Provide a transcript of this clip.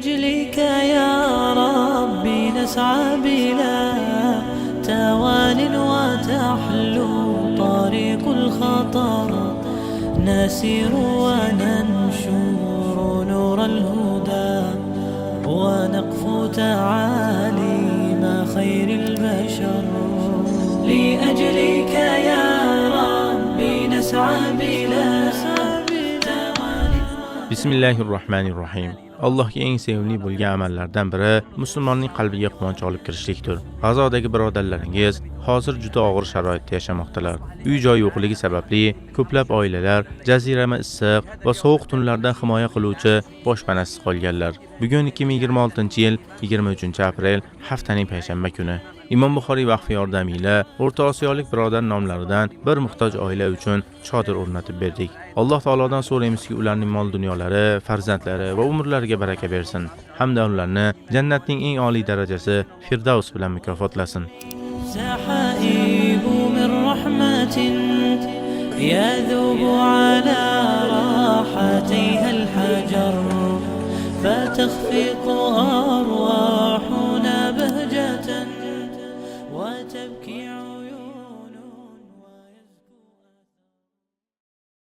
لأجلك يا ربي نسعى بلا توان وتحلو طريق الخطر نسير وننشر نور الهدى ونقفو تعاليم خير البشر لأجلك يا ربي نسعى بلا Bismillahirrohmanirrohim. Allohga eng sevimli bo'lgan amallardan biri musulmonning qalbiga quvonch olib kirishlikdir. G'azodagi birodarlaringiz hozir juda og'ir sharoitda yashamoqdalar. Uy-joy yo'qligi sababli ko'plab oilalar jazirama issiq va sovuq tunlardan himoya qiluvchi boshpanasiz qolganlar. Bugun 2026-yil 23-aprel haftaning payshanba kuni. Imom Buxoriy vaqfi yordamiyla O'rta Osiyolik birodar nomlaridan bir muhtoj oila uchun chodir o'rnatib berdik. Alloh taolodan so'raymizki, ularning mol dunyolari, farzandlari va umrlariga baraka bersin, hamda ularni jannatning eng oliy darajasi Firdavs bilan mukofotlasin. سحائب من رحمة يذوب على راحتيها الحجر فتخفقها